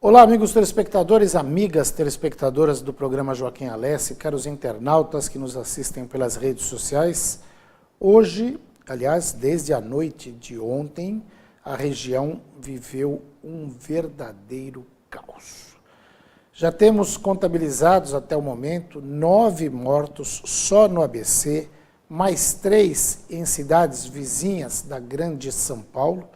Olá, amigos telespectadores, amigas telespectadoras do programa Joaquim Alessi, caros internautas que nos assistem pelas redes sociais. Hoje, aliás, desde a noite de ontem, a região viveu um verdadeiro caos. Já temos contabilizados até o momento 9 mortos só no ABC, mais 3 em cidades vizinhas da Grande São Paulo,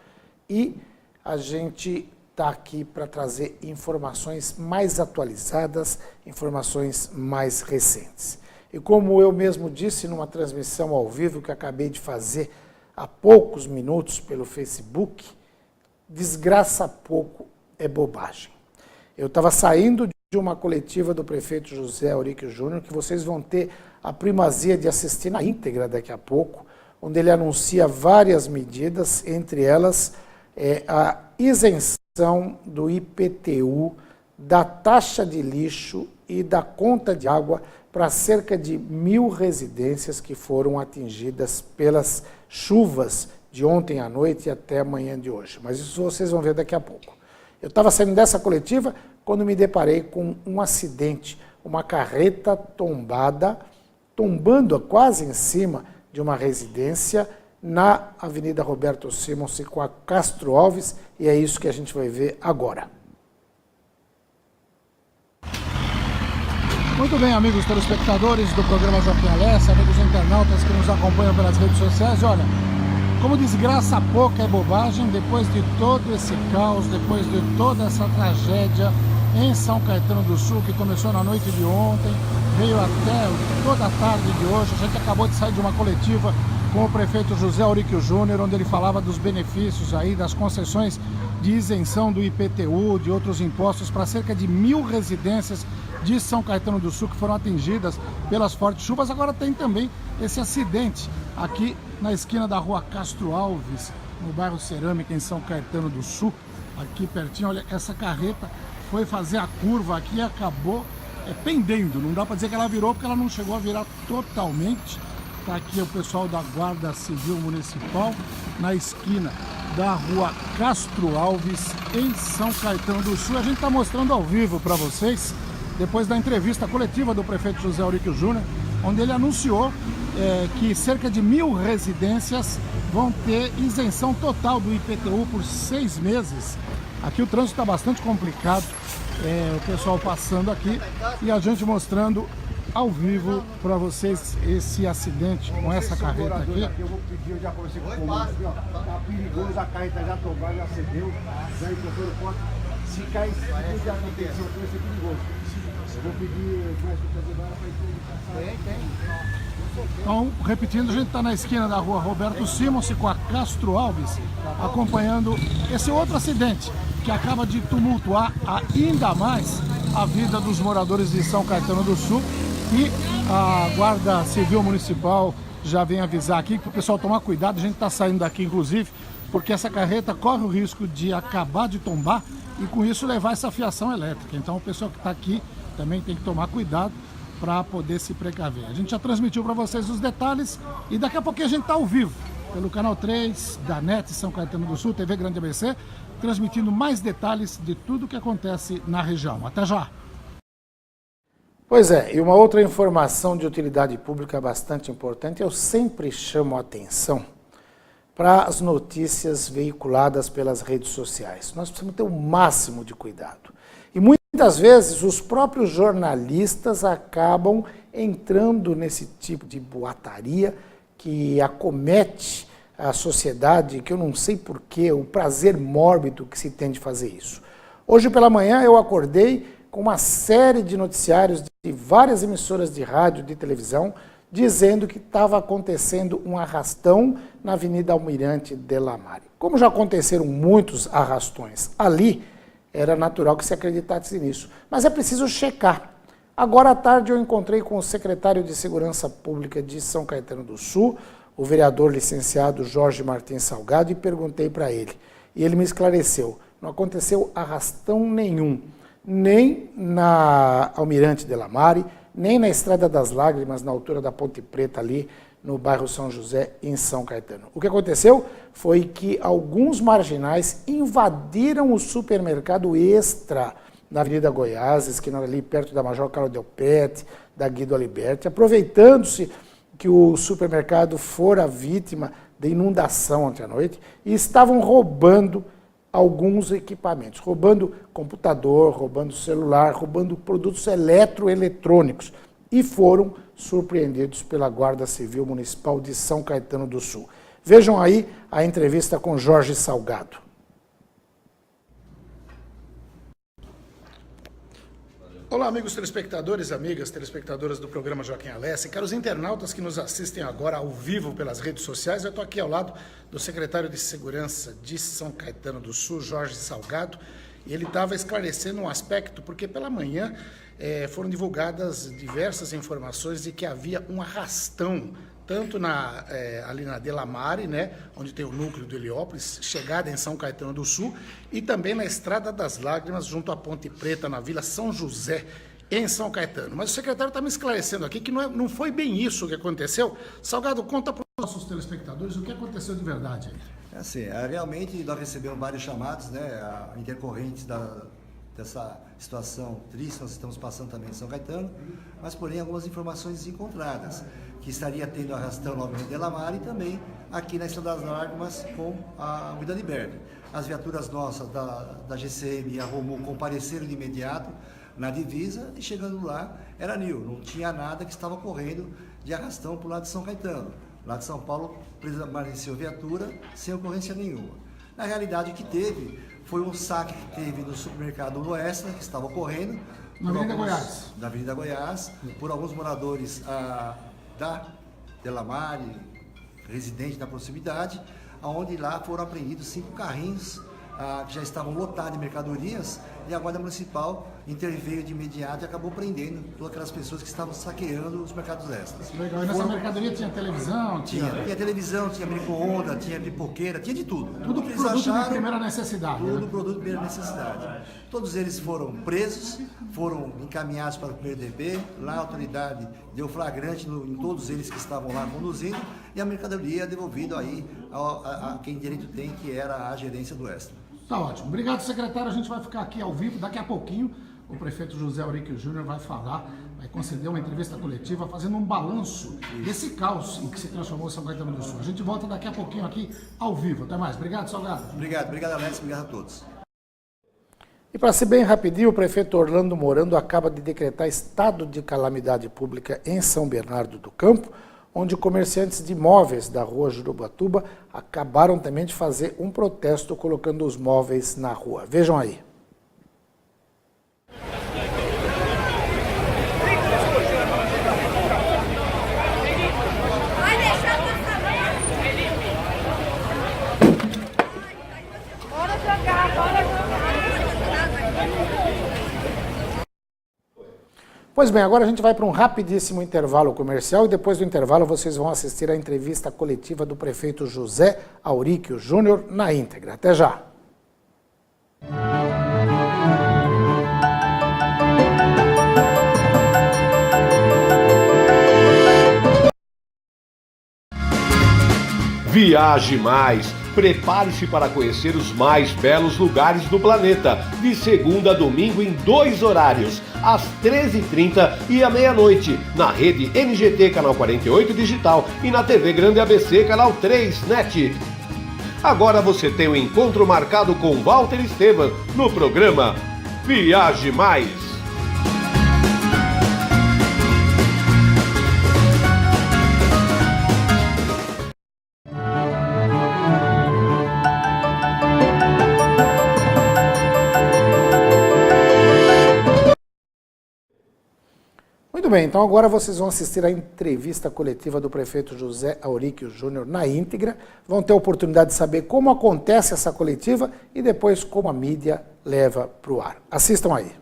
e a gente está aqui para trazer informações mais atualizadas, informações mais recentes. E como eu mesmo disse numa transmissão ao vivo que acabei de fazer há poucos minutos pelo Facebook, desgraça pouco é bobagem. Eu estava saindo de uma coletiva do prefeito José Auríquio Júnior, que vocês vão ter a primazia de assistir na íntegra daqui a pouco, onde ele anuncia várias medidas, entre elas a isenção do IPTU, da taxa de lixo e da conta de água para cerca de 1.000 residências que foram atingidas pelas chuvas de ontem à noite e até amanhã de hoje. Mas isso vocês vão ver daqui a pouco. Eu estava saindo dessa coletiva quando me deparei com um acidente, uma carreta tombando quase em cima de uma residência na Avenida Roberto Simons com a Castro Alves, e é isso que a gente vai ver agora. Muito bem, amigos telespectadores do programa Joaquim Alessi, amigos internautas que nos acompanham pelas redes sociais. Olha, como desgraça pouca é bobagem, depois de todo esse caos, depois de toda essa tragédia em São Caetano do Sul, que começou na noite de ontem, veio até toda a tarde de hoje. A gente acabou de sair de uma coletiva com o prefeito José Auríquio Júnior, onde ele falava dos benefícios aí, das concessões de isenção do IPTU, de outros impostos, para cerca de 1.000 residências de São Caetano do Sul que foram atingidas pelas fortes chuvas. Agora tem também esse acidente aqui na esquina da rua Castro Alves, no bairro Cerâmica, em São Caetano do Sul, aqui pertinho. Olha, essa carreta foi fazer a curva aqui e acabou pendendo. Não dá para dizer que ela virou, porque ela não chegou a virar totalmente. Está aqui o pessoal da Guarda Civil Municipal na esquina da rua Castro Alves, em São Caetano do Sul. A gente está mostrando ao vivo para vocês, depois da entrevista coletiva do prefeito José Auríquio Júnior, onde ele anunciou que cerca de 1.000 residências vão ter isenção total do IPTU por 6 meses. Aqui o trânsito está bastante complicado, o pessoal passando aqui e a gente mostrando ao vivo para vocês esse acidente com essa carreta aqui. Eu vou pedir, eu já conversei com o comando, tá perigoso, a carreta já tombou, já cedeu, já encontrou o ponto. Se cair esse tipo de acontecer, vai ser perigoso. Eu vou pedir, mais que fazer agora para ele. Então, repetindo, a gente está na esquina da rua Roberto Simons com a Castro Alves, acompanhando esse outro acidente que acaba de tumultuar ainda mais a vida dos moradores de São Caetano do Sul. E a Guarda Civil Municipal já vem avisar aqui para o pessoal tomar cuidado. A gente está saindo daqui, inclusive, porque essa carreta corre o risco de acabar de tombar e com isso levar essa fiação elétrica. Então o pessoal que está aqui também tem que tomar cuidado para poder se precaver. A gente já transmitiu para vocês os detalhes e daqui a pouquinho a gente está ao vivo pelo canal 3 da NET São Caetano do Sul, TV Grande ABC, transmitindo mais detalhes de tudo o que acontece na região. Até já! Pois é, e uma outra informação de utilidade pública bastante importante, eu sempre chamo a atenção para as notícias veiculadas pelas redes sociais. Nós precisamos ter o máximo de cuidado. E muitas vezes os próprios jornalistas acabam entrando nesse tipo de boataria que acomete a sociedade, que eu não sei porquê, o prazer mórbido que se tem de fazer isso. Hoje pela manhã eu acordei com uma série de noticiários de várias emissoras de rádio e de televisão, dizendo que estava acontecendo um arrastão na Avenida Almirante de la Mare. Como já aconteceram muitos arrastões ali, era natural que se acreditasse nisso. Mas é preciso checar. Agora à tarde eu encontrei com o secretário de Segurança Pública de São Caetano do Sul, o vereador licenciado Jorge Martins Salgado, e perguntei para ele. E ele me esclareceu, não aconteceu arrastão nenhum, nem na Almirante de la Mare, nem na Estrada das Lágrimas, na altura da Ponte Preta, ali no bairro São José, em São Caetano. O que aconteceu foi que alguns marginais invadiram o supermercado Extra na Avenida Goiás, esquina ali perto da Major Carlo Delpete, da Guido Aliberti, aproveitando-se que o supermercado fora vítima de inundação ontem à noite e estavam roubando alguns equipamentos, roubando computador, roubando celular, roubando produtos eletroeletrônicos e foram surpreendidos pela Guarda Civil Municipal de São Caetano do Sul. Vejam aí a entrevista com Jorge Salgado. Olá, amigos telespectadores, amigas telespectadoras do programa Joaquim Alessi, caros internautas que nos assistem agora ao vivo pelas redes sociais. Eu estou aqui ao lado do secretário de Segurança de São Caetano do Sul, Jorge Salgado, e ele estava esclarecendo um aspecto, porque pela manhã foram divulgadas diversas informações de que havia um arrastão, tanto ali na Delamare, né, onde tem o núcleo do Heliópolis, chegada em São Caetano do Sul, e também na Estrada das Lágrimas, junto à Ponte Preta, na Vila São José, em São Caetano. Mas o secretário está me esclarecendo aqui que não foi bem isso que aconteceu. Salgado, conta para os nossos telespectadores o que aconteceu de verdade aí. Assim, realmente nós recebemos vários chamados, né, intercorrentes dessa situação triste que nós estamos passando também em São Caetano, mas porém algumas informações encontradas, que estaria tendo arrastão no Avenida Delamare e também aqui na Estrada das Lágrimas com a Guido Aliberti. As viaturas nossas da GCM e a Romu compareceram de imediato na divisa e chegando lá era nil, não tinha nada que estava ocorrendo de arrastão para o lado de São Caetano. Lá de São Paulo permaneceu viatura sem ocorrência nenhuma. Na realidade o que teve foi um saque que teve no supermercado no Oeste, que estava ocorrendo na Avenida Goiás. Na Avenida Goiás, por alguns moradores da Delamare, residentes da proximidade, onde lá foram apreendidos 5 carrinhos que já estavam lotados de mercadorias, e a Guarda Municipal interveio de imediato e acabou prendendo todas aquelas pessoas que estavam saqueando os mercados extras. Legal. E nessa mercadoria tinha televisão? Tinha televisão, tinha micro-ondas, tinha pipoqueira, tinha de tudo. Tudo que eles produto acharam, de primeira necessidade. Tudo né? produto de primeira necessidade. Todos eles foram presos, foram encaminhados para o primeiro DP, lá a autoridade deu flagrante em todos eles que estavam lá conduzindo, e a mercadoria é devolvida aí a quem direito tem, que era a gerência do Extra. Tá ótimo. Obrigado, secretário. A gente vai ficar aqui ao vivo. Daqui a pouquinho, o prefeito José Auríquio Júnior vai falar, vai conceder uma entrevista coletiva, fazendo um balanço desse caos em que se transformou São Caetano do Sul. A gente volta daqui a pouquinho aqui ao vivo. Até mais. Obrigado, Salgado. Obrigado, Alex. Obrigado a todos. E para ser bem rapidinho, o prefeito Orlando Morando acaba de decretar estado de calamidade pública em São Bernardo do Campo, onde comerciantes de imóveis da rua Jurubatuba acabaram também de fazer um protesto colocando os móveis na rua. Vejam aí. Pois bem, agora a gente vai para um rapidíssimo intervalo comercial e depois do intervalo vocês vão assistir à entrevista coletiva do prefeito José Auríquio Júnior na íntegra. Até já! Viaje mais! Prepare-se para conhecer os mais belos lugares do planeta, de segunda a domingo em 2 horários, às 13h30 e à meia-noite, na rede NGT Canal 48 Digital e na TV Grande ABC Canal 3 NET. Agora você tem um encontro marcado com Walter Esteban no programa Viaje Mais. Muito bem, então agora vocês vão assistir à entrevista coletiva do prefeito José Auríquio Júnior na íntegra, vão ter a oportunidade de saber como acontece essa coletiva e depois como a mídia leva para o ar. Assistam aí.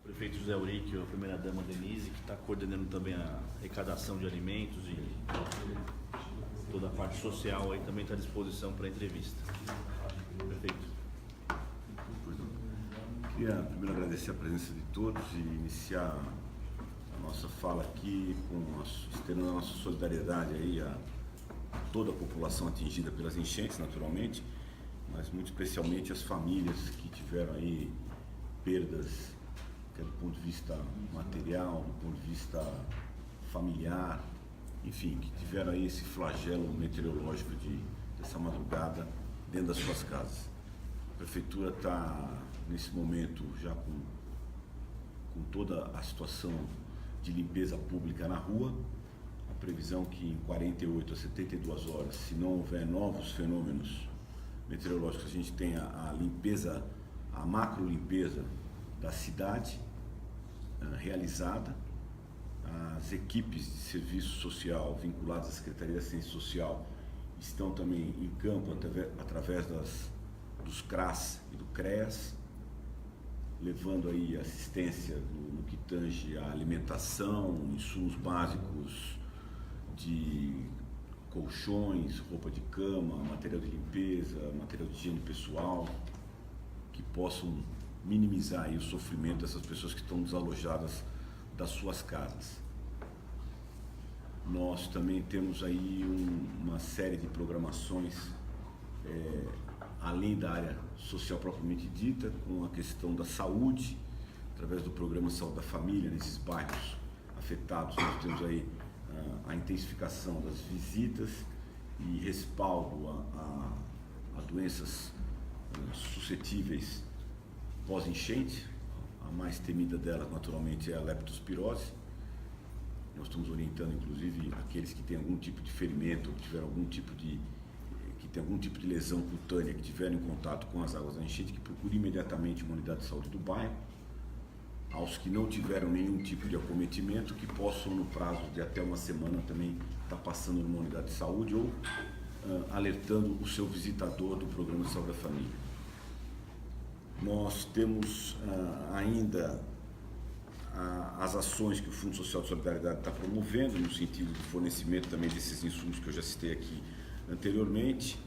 O prefeito José Auríquio, a primeira-dama Denise, que está coordenando também a arrecadação de alimentos e toda a parte social aí também está à disposição para a entrevista. Prefeito. Queria primeiro agradecer a presença de todos e iniciar a nossa fala aqui externando a nossa solidariedade aí a toda a população atingida pelas enchentes, naturalmente, mas muito especialmente as famílias que tiveram aí perdas, quer do ponto de vista material, do ponto de vista familiar, enfim, que tiveram aí esse flagelo meteorológico dessa madrugada dentro das suas casas. A Prefeitura está, nesse momento, já com toda a situação de limpeza pública na rua. A previsão que em 48 a 72 horas, se não houver novos fenômenos meteorológicos, a gente tenha a limpeza, a macro limpeza da cidade realizada. As equipes de serviço social vinculadas à Secretaria da Assistência Social estão também em campo através dos CRAS e do CREAS, levando aí assistência no que tange à alimentação, insumos básicos de colchões, roupa de cama, material de limpeza, material de higiene pessoal, que possam minimizar aí o sofrimento dessas pessoas que estão desalojadas das suas casas. Nós também temos aí uma série de programações, além da área social propriamente dita, com a questão da saúde, através do programa Saúde da Família, nesses bairros afetados. Nós temos aí a intensificação das visitas e respaldo a doenças suscetíveis pós-enchente. A mais temida delas, naturalmente, é a leptospirose. Nós estamos orientando, inclusive, aqueles que têm algum tipo de ferimento, que tiveram que tem algum tipo de lesão cutânea, que tiveram em contato com as águas da enchente, que procurem imediatamente uma unidade de saúde do bairro. Aos que não tiveram nenhum tipo de acometimento, que possam, no prazo de até uma semana, também estar passando numa unidade de saúde ou alertando o seu visitador do Programa de Saúde da Família. Nós temos ainda as ações que o Fundo Social de Solidariedade está promovendo, no sentido de fornecimento também desses insumos que eu já citei aqui anteriormente.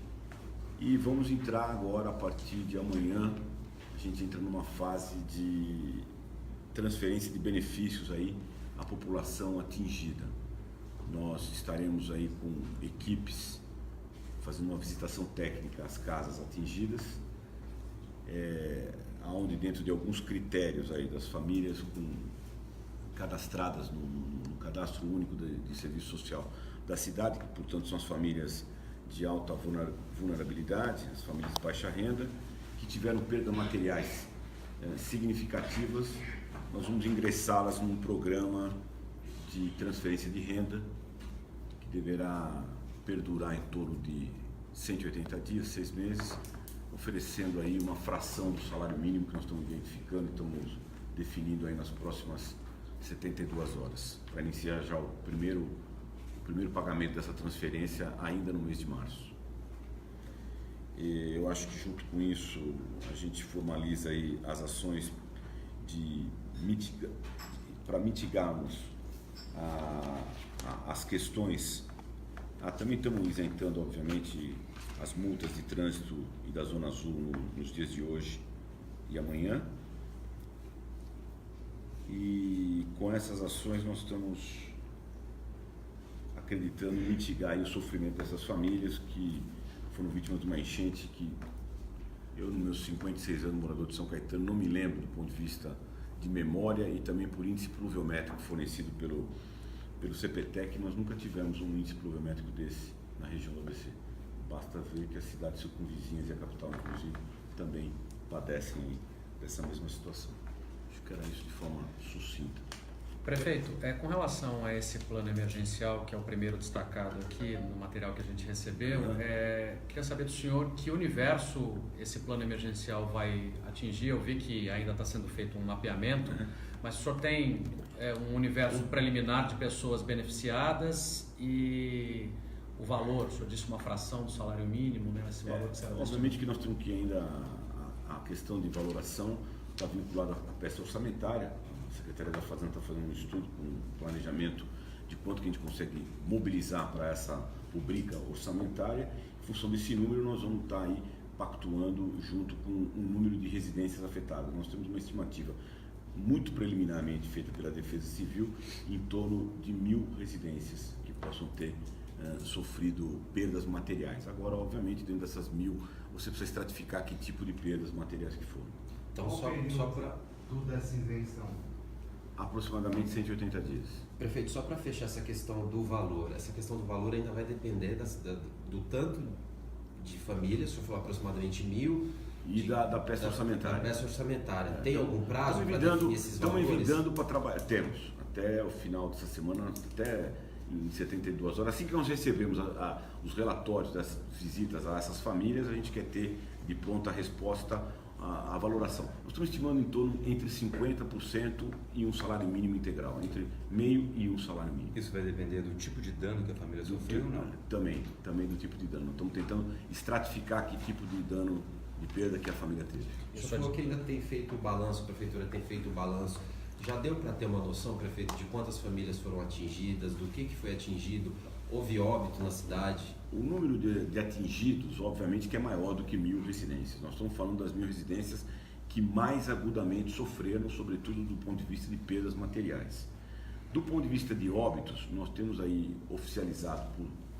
E vamos entrar agora, a partir de amanhã, a gente entra numa fase de transferência de benefícios aí à população atingida. Nós estaremos aí com equipes fazendo uma visitação técnica às casas atingidas, onde dentro de alguns critérios aí das famílias cadastradas no Cadastro Único de Serviço Social da cidade, que portanto são as famílias de alta vulnerabilidade, as famílias de baixa renda, que tiveram perdas materiais significativas. Nós vamos ingressá-las num programa de transferência de renda que deverá perdurar em torno de 180 dias, 6 meses, oferecendo aí uma fração do salário mínimo que nós estamos identificando e estamos definindo aí nas próximas 72 horas, para iniciar já o primeiro pagamento dessa transferência ainda no mês de março. E eu acho que junto com isso a gente formaliza aí as ações para mitigarmos as questões. Também estamos isentando, obviamente, as multas de trânsito e da Zona Azul nos dias de hoje e amanhã. E com essas ações nós estamos acreditando em mitigar aí o sofrimento dessas famílias que foram vítimas de uma enchente que eu, nos meus 56 anos, morador de São Caetano, não me lembro do ponto de vista de memória e também por índice pluviométrico fornecido pelo CPTEC, nós nunca tivemos um índice pluviométrico desse na região do ABC. Basta ver que as cidades circunvizinhas e a capital, inclusive, também padecem dessa mesma situação. Acho que era isso de forma sucinta. Prefeito, com relação a esse plano emergencial, que é o primeiro destacado aqui no material que a gente recebeu, queria saber do senhor que universo esse plano emergencial vai atingir. Eu vi que ainda está sendo feito um mapeamento, mas o senhor tem um universo preliminar de pessoas beneficiadas e o valor, o senhor disse uma fração do salário mínimo, né? Esse valor que será obviamente que nós temos que ainda, a questão de valoração está vinculada à peça orçamentária. A Secretaria da Fazenda está fazendo um estudo com um planejamento de quanto que a gente consegue mobilizar para essa rubrica orçamentária. Em função desse número, nós vamos estar aí pactuando junto com um número de residências afetadas. Nós temos uma estimativa muito preliminarmente feita pela Defesa Civil em torno de 1.000 residências que possam ter sofrido perdas materiais. Agora, obviamente, dentro dessas 1.000, você precisa estratificar que tipo de perdas materiais que foram. Então, só para... dessa isenção? Aproximadamente 180 dias. Prefeito, só para fechar essa questão do valor, ainda vai depender do tanto de famílias, o senhor falou aproximadamente 1.000... E da peça orçamentária. Da peça orçamentária. Tem algum prazo para definir esses valores? Estamos envidando para trabalhar. Temos, até o final dessa semana, até em 72 horas. Assim que nós recebemos os relatórios das visitas a essas famílias, a gente quer ter de pronta resposta a valoração. Nós estamos estimando em torno entre 50% e um salário mínimo integral, entre meio e um salário mínimo. Isso vai depender do tipo de dano que a família sofreu ou não? Também do tipo de dano. Estamos tentando estratificar que tipo de dano, de perda que a família teve. O senhor falou que ainda tem feito o balanço, a prefeitura tem feito o balanço. Já deu para ter uma noção, prefeito, de quantas famílias foram atingidas, do que foi atingido? Houve óbito na cidade? O número de atingidos, obviamente, que é maior do que 1.000 residências. Nós estamos falando das 1.000 residências que mais agudamente sofreram, sobretudo do ponto de vista de perdas materiais. Do ponto de vista de óbitos, nós temos aí oficializado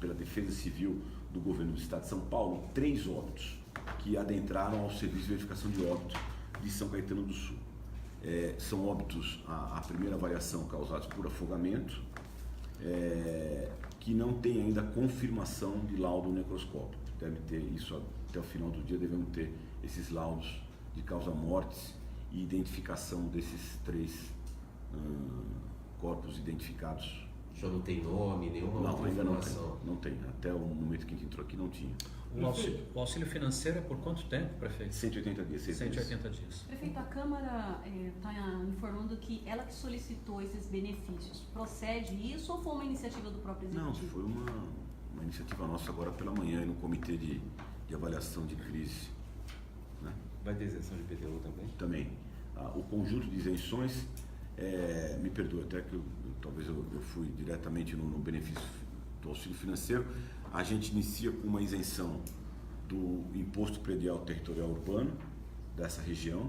pela Defesa Civil do Governo do Estado de São Paulo 3 óbitos que adentraram ao Serviço de Verificação de Óbitos de São Caetano do Sul. São óbitos, a primeira avaliação, causados por afogamento, que não tem ainda confirmação de laudo necroscópico. Deve ter isso até o final do dia, devemos ter esses laudos de causa-mortes e identificação desses 3 corpos identificados. O senhor não tem nome, nenhuma outra informação? Não tem. Até o momento que a gente entrou aqui não tinha. O auxílio financeiro é por quanto tempo, prefeito? 180 dias. 180 dias. Prefeito, a Câmara está informando que ela que solicitou esses benefícios. Procede isso ou foi uma iniciativa do próprio Executivo? Não, foi uma iniciativa nossa agora pela manhã, no Comitê de Avaliação de Crise. Né? Vai ter isenção de IPTU também? Também. O conjunto de isenções, me perdoe, até que talvez eu fui diretamente no benefício do auxílio financeiro. A gente inicia com uma isenção do Imposto Predial Territorial Urbano dessa região.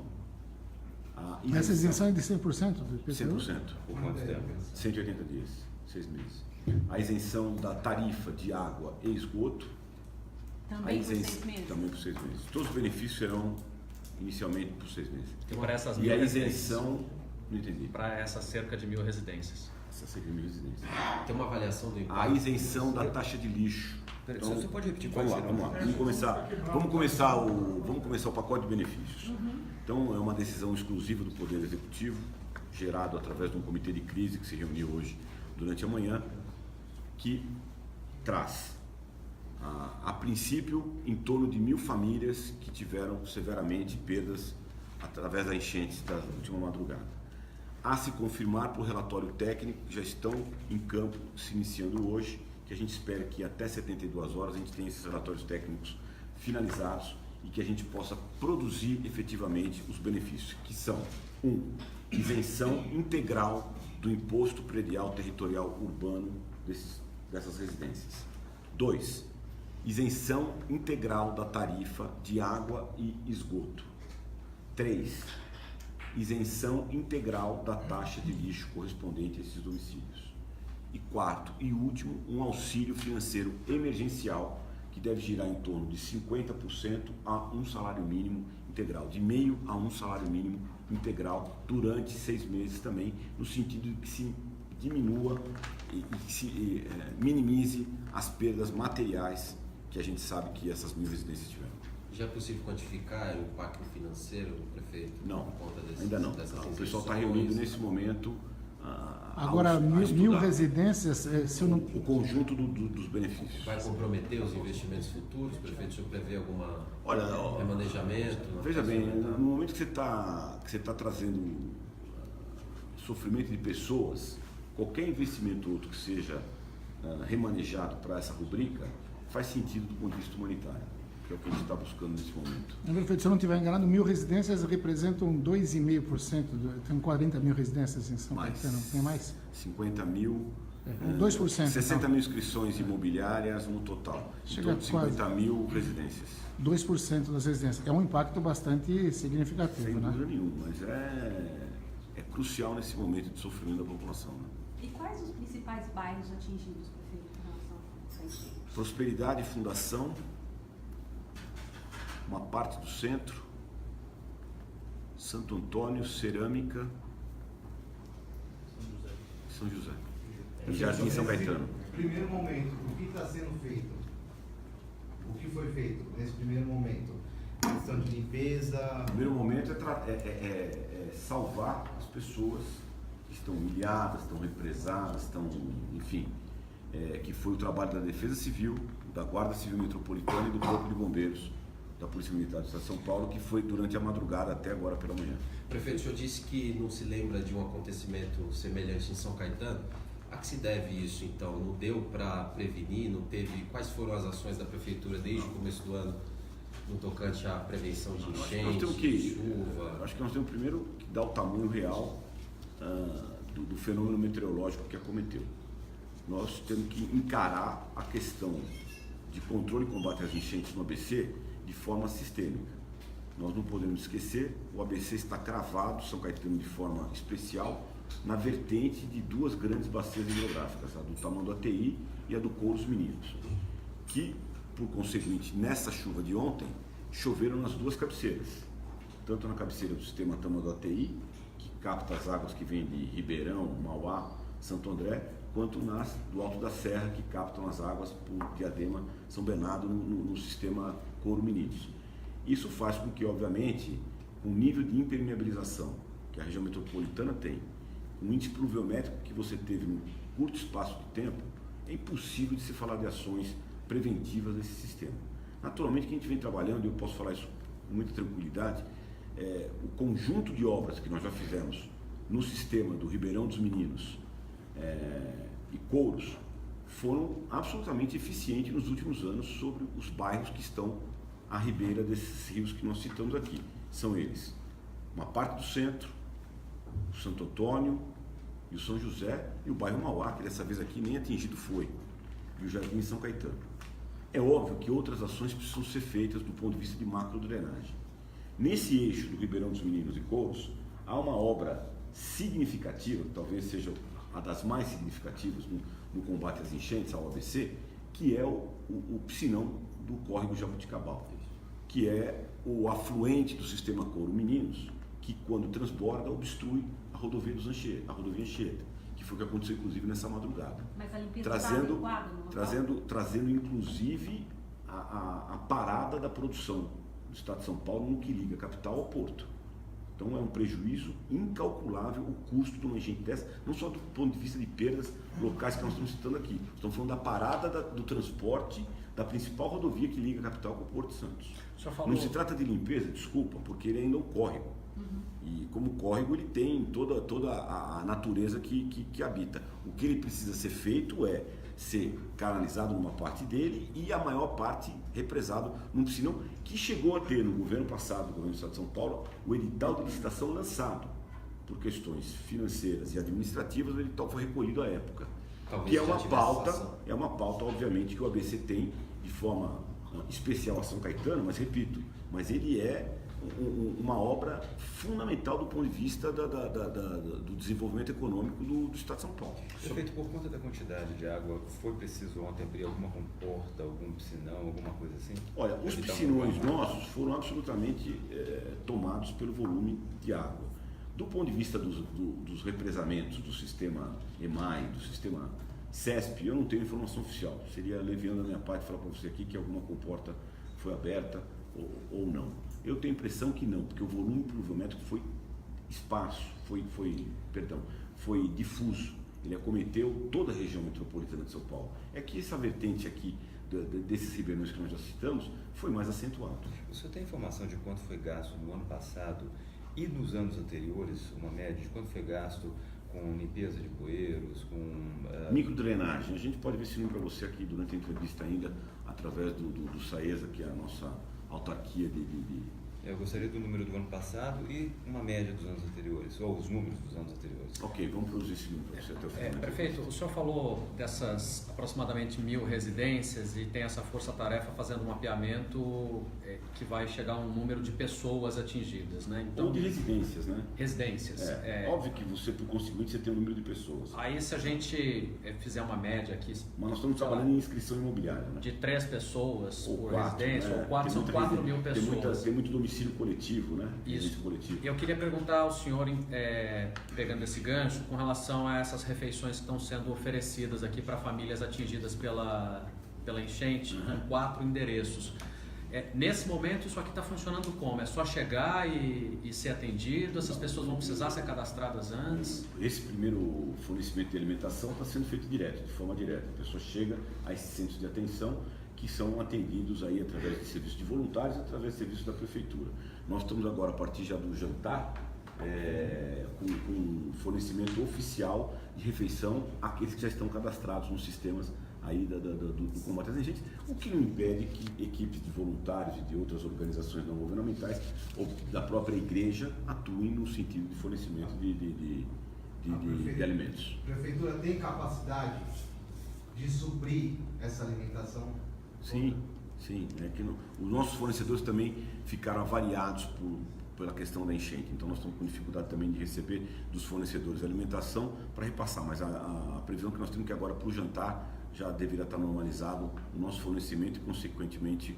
Essa isenção é de 100% do IPTU? 100%. Por quanto tempo? 180 dias, 6 meses. A isenção da tarifa de água e esgoto. Também por 6 meses? Também por 6 meses. Todos os benefícios serão inicialmente por 6 meses. E a isenção, não entendi. Para essas cerca de 1.000 residências. Essas cerca de 1.000 residências. Tem uma avaliação do impacto? A isenção da taxa de lixo. Então, você pode repetir? Vamos lá. Vamos começar o pacote de benefícios. Então, é uma decisão exclusiva do Poder Executivo, gerado através de um comitê de crise que se reuniu hoje durante a manhã, que traz, a princípio, em torno de 1.000 famílias que tiveram severamente perdas através da enchente da última madrugada. A se confirmar por relatório técnico, que já estão em campo, se iniciando hoje, que a gente espera que até 72 horas a gente tenha esses relatórios técnicos finalizados e que a gente possa produzir efetivamente os benefícios, que são: 1. Isenção integral do Imposto Predial Territorial Urbano dessas residências. 2. Isenção integral da tarifa de água e esgoto. 3. Isenção integral da taxa de lixo correspondente a esses domicílios. E 4 e último, um auxílio financeiro emergencial que deve girar em torno de 50% a um salário mínimo integral, de meio a um salário mínimo integral durante 6 meses também, no sentido de que se diminua e que se minimize as perdas materiais que a gente sabe que essas 1.000 residências tiveram. Já é possível quantificar o impacto financeiro, prefeito? Não, por conta ainda não. O pessoal está reunido nesse momento. Agora, 1.000 residências, se eu não... O conjunto dos benefícios. Vai comprometer os investimentos futuros, prefeito? O senhor prevê alguma remanejamento? Veja bem, no momento que você está trazendo sofrimento de pessoas, qualquer investimento outro que seja remanejado para essa rubrica faz sentido do ponto de vista humanitário, que é o que a gente está buscando nesse momento. Prefeito, se eu não estiver enganado, 1.000 residências representam 2,5%. Tem 40.000 residências em São Caetano, tem mais? 50.000. 2%. 60.000 inscrições imobiliárias no total. Chega então, 50.000 residências. 2% das residências. É um impacto bastante significativo, sem né? Sem dúvida nenhuma, mas é crucial nesse momento de sofrimento da população. Né? E quais os principais bairros atingidos, prefeito, em relação a isso? Prosperidade e Fundação, uma parte do centro, Santo Antônio, Cerâmica, São José. E Jardim São Caetano. Primeiro momento, o que está sendo feito? O que foi feito nesse primeiro momento? Questão de limpeza? O primeiro momento é salvar as pessoas que estão humilhadas, estão represadas, enfim, que foi o trabalho da Defesa Civil, da Guarda Civil Metropolitana e do Corpo de Bombeiros da Polícia Militar do Estado de São Paulo, que foi durante a madrugada até agora pela manhã. Prefeito, o senhor disse que não se lembra de um acontecimento semelhante em São Caetano. A que se deve isso, então? Não deu para prevenir? Não teve? Quais foram as ações da Prefeitura desde o começo do ano no tocante à prevenção de enchentes, chuva? Acho que nós temos primeiro que dar o tamanho real do fenômeno meteorológico que acometeu. Nós temos que encarar a questão de controle e combate às enchentes no ABC de forma sistêmica. Nós não podemos esquecer, o ABC está cravado, São Caetano de forma especial, na vertente de duas grandes bacias hidrográficas, a do Tamanduateí e a do Couros Meninos, que, por conseguinte, nessa chuva de ontem, choveram nas duas cabeceiras, tanto na cabeceira do sistema Tamanduateí, que capta as águas que vêm de Ribeirão, Mauá, Santo André, quanto nas do Alto da Serra, que captam as águas por Diadema, São Bernardo, no sistema Couros Meninos. Isso faz com que, obviamente, o nível de impermeabilização que a região metropolitana tem, o índice pluviométrico que você teve num curto espaço de tempo, é impossível de se falar de ações preventivas desse sistema. Naturalmente que a gente vem trabalhando, e eu posso falar isso com muita tranquilidade, o conjunto de obras que nós já fizemos no sistema do Ribeirão dos Meninos e Couros foram absolutamente eficientes nos últimos anos sobre os bairros que estão à ribeira desses rios que nós citamos aqui. São eles uma parte do centro, o Santo Antônio e o São José e o bairro Mauá, que dessa vez aqui nem atingido foi, e o Jardim São Caetano. É óbvio que outras ações precisam ser feitas do ponto de vista de macrodrenagem. Nesse eixo do Ribeirão dos Meninos e Couros, há uma obra significativa, talvez seja a das mais significativas no combate às enchentes, ao ABC, que é o piscinão do córrego Jabuticabal, que é o afluente do sistema Couros Meninos, que quando transborda obstrui a rodovia dos Anchieta, a rodovia Anchieta, que foi o que aconteceu inclusive nessa madrugada. Mas a limpeza está adequada no local? Trazendo inclusive a parada da produção do Estado de São Paulo no que liga a capital ao porto. Então é um prejuízo incalculável o custo de uma enchente dessa, não só do ponto de vista de perdas locais que nós estamos citando aqui, estamos falando da parada do transporte da principal rodovia que liga a capital com o Porto de Santos. Não se trata de limpeza, desculpa, porque ele ainda é um córrego. E como córrego ele tem toda a natureza que habita. O que ele precisa ser feito é ser canalizado numa parte dele e a maior parte represado num piscinão que chegou a ter no governo passado, no governo do Estado de São Paulo, o edital de licitação lançado. Por questões financeiras e administrativas, o edital foi recolhido à época. Talvez que é uma pauta, obviamente, que o ABC tem de forma especial a São Caetano, mas ele é uma obra fundamental do ponto de vista do desenvolvimento econômico do Estado de São Paulo. Prefeito, por conta da quantidade de água, foi preciso ontem abrir alguma comporta, algum piscinão, alguma coisa assim? Olha, os piscinões nossos foram absolutamente tomados pelo volume de água. Do ponto de vista dos represamentos do sistema EMAI, do sistema CESP, eu não tenho informação oficial. Seria leviando a minha parte falar para você aqui que alguma comporta foi aberta ou não. Eu tenho a impressão que não, porque o volume pluviométrico foi esparso, foi difuso. Ele acometeu toda a região metropolitana de São Paulo. É que essa vertente aqui desses ribeirões que nós já citamos foi mais acentuado. O senhor tem informação de quanto foi gasto no ano passado e nos anos anteriores, uma média de quanto foi gasto com limpeza de bueiros, com... Microdrenagem. A gente pode ver esse número para você aqui durante a entrevista ainda, através do SAESA, que é a nossa autarquia Eu gostaria do número do ano passado e uma média dos anos anteriores, ou os números dos anos anteriores. Ok, vamos produzir esse número para você até o final. Prefeito, o senhor falou dessas aproximadamente 1.000 residências e tem essa força-tarefa fazendo um mapeamento que vai chegar a um número de pessoas atingidas, né? Então, ou de residências, né? Residências. Óbvio que você, por conseguinte, você tem um número de pessoas. Aí se a gente fizer uma média aqui... Mas nós estamos trabalhando em inscrição imobiliária, né? De 3 pessoas ou por 4, residência, né? Ou 4, são 4.000 pessoas. Tem muito domicílio domicílio coletivo, né? Isso. Coletivo. Eu queria perguntar ao senhor, pegando esse gancho, com relação a essas refeições que estão sendo oferecidas aqui para famílias atingidas pela enchente, com 4 endereços. Nesse momento, isso aqui está funcionando como? É só chegar e ser atendido? Essas pessoas vão precisar ser cadastradas antes? Esse primeiro fornecimento de alimentação está sendo feito direto, de forma direta. A pessoa chega a esses centros de atenção que são atendidos aí através de serviços de voluntários, através de serviços da prefeitura. Nós estamos agora, a partir já do jantar, com fornecimento oficial de refeição àqueles que já estão cadastrados nos sistemas aí do combate às enchentes, o que não impede que equipes de voluntários e de outras organizações não governamentais ou da própria igreja atuem no sentido de fornecimento de alimentos. A prefeitura tem capacidade de suprir essa alimentação? Sim. Os nossos fornecedores também ficaram avariados pela questão da enchente, então nós estamos com dificuldade também de receber dos fornecedores alimentação para repassar, mas a previsão que nós temos que agora para o jantar já deverá estar normalizado o nosso fornecimento e consequentemente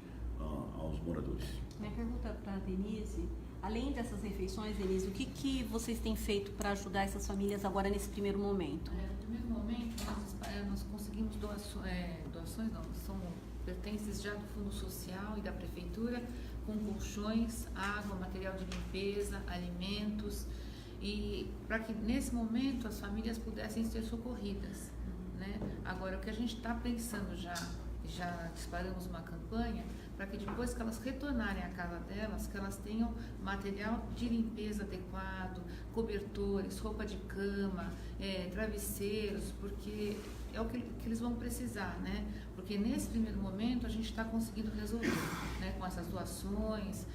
aos moradores. Minha pergunta para a Denise, além dessas refeições, Denise, o que vocês têm feito para ajudar essas famílias agora nesse primeiro momento? No primeiro momento nós conseguimos doações não, são pertences já do Fundo Social e da Prefeitura, com colchões, água, material de limpeza, alimentos, e para que nesse momento as famílias pudessem ser socorridas, né? Agora, o que a gente está pensando já disparamos uma campanha para que depois que elas retornarem à casa delas, que elas tenham material de limpeza adequado, cobertores, roupa de cama, travesseiros, porque é o que eles vão precisar, né? Porque nesse primeiro momento a gente está conseguindo resolver, né? Com essas doações,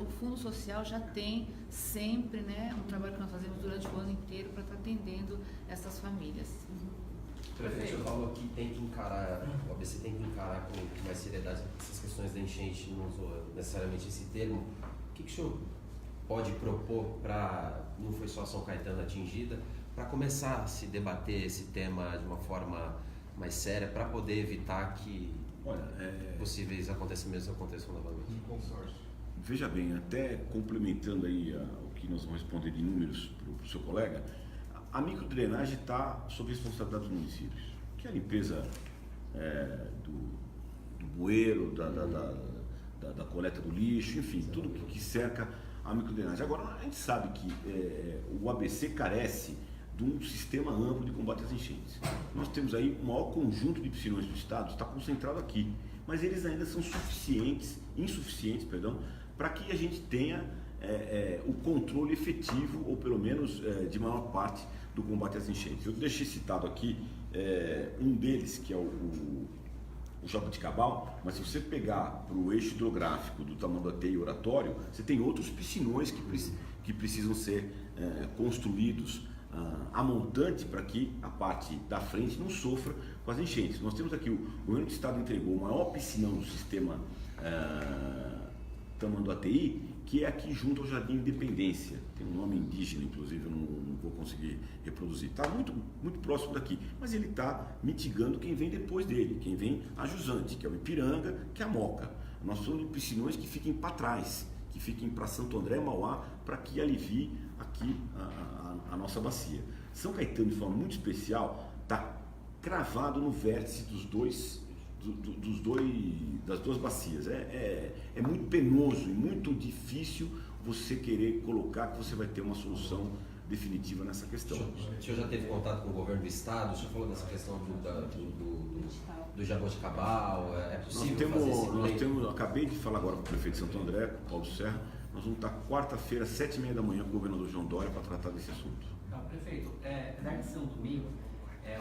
o Fundo Social já tem sempre, né, um trabalho que nós fazemos durante o ano inteiro para estar atendendo essas famílias. O prefeito falou que tem que encarar, o ABC tem que encarar com mais seriedade essas questões da enchente, não usou necessariamente esse termo. O que o senhor pode propor para, não foi só São Caetano atingida, para começar a se debater esse tema de uma forma mais séria, para poder evitar que possíveis acontecimentos aconteçam novamente? Consórcio. Veja bem, até complementando aí o que nós vamos responder de números para o seu colega, a microdrenagem está sob responsabilidade dos municípios, que é a limpeza do bueiro, da coleta do lixo, enfim, tudo que cerca a microdrenagem. Agora, a gente sabe que o ABC carece de um sistema amplo de combate às enchentes. Nós temos aí o maior conjunto de piscinões do estado, está concentrado aqui, mas eles ainda são insuficientes, para que a gente tenha o controle efetivo, ou pelo menos de maior parte, do combate às enchentes. Eu deixei citado aqui um deles, que é o Jaboticabal, mas se você pegar para o eixo hidrográfico do Tamanduateí e Oratório, você tem outros piscinões que precisam ser construídos a montante para que a parte da frente não sofra com as enchentes. Nós temos aqui, o governo do estado entregou o maior piscinão do sistema Tamanduateí, que é aqui junto ao Jardim Independência. Tem um nome indígena, inclusive, eu não vou conseguir reproduzir. Está muito, muito próximo daqui, mas ele está mitigando quem vem depois dele, quem vem a jusante, que é o Ipiranga, que é a Moca. Nós somos de piscinões que fiquem para trás, que fiquem para Santo André, Mauá, para que alivie aqui a nossa bacia. São Caetano, de forma muito especial, está cravado no vértice das duas bacias. É muito penoso e muito difícil você querer colocar que você vai ter uma solução definitiva nessa questão. O senhor já teve contato com o governo do estado? O senhor falou dessa questão do Jaboticabal? É possível acabei de falar agora com o prefeito de Santo André, com o Paulo Serra. Nós vamos estar quarta-feira, 7h30 da manhã, com o governador João Dória para tratar desse assunto. Não, prefeito, apesar de ser um domingo,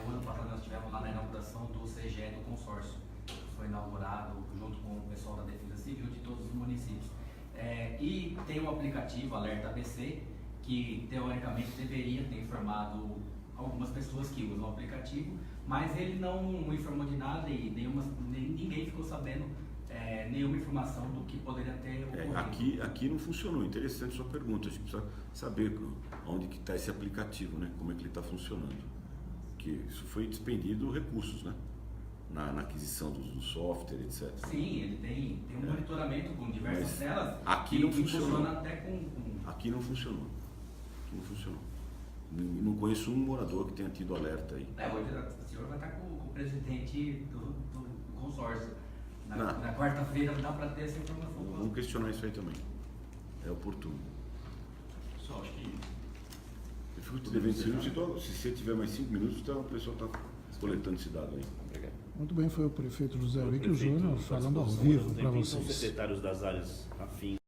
o ano passado nós estivemos lá na inauguração do CGE do consórcio. Foi inaugurado junto com o pessoal da Defesa Civil de todos os municípios. E tem um aplicativo, Alerta ABC, que teoricamente deveria ter informado algumas pessoas que usam o aplicativo, mas ele não informou de nada e ninguém ficou sabendo nenhuma informação do que poderia ter ocorrido. Aqui não funcionou. Interessante sua pergunta. A gente precisa saber onde que está esse aplicativo, né? Como é que ele está funcionando. Porque isso foi despendido recursos, né? na aquisição do software, etc. Sim, ele tem um monitoramento com diversas Mas telas aqui que não funcionou. funciona até com... Aqui não funcionou. Aqui não funcionou. Não conheço um morador que tenha tido alerta aí. Hoje o senhor vai estar com o presidente do consórcio. Na quarta-feira dá para ter essa informação. Vamos questionar isso aí também. É oportuno. Só acho que... Eu fico te devendo 5 minutos, então, se você tiver mais 5 minutos, então o pessoal está coletando esse dado aí. Obrigado. Muito bem, foi o prefeito José Eurico Júnior falando ao vivo para São vocês. secretários das áreas afins.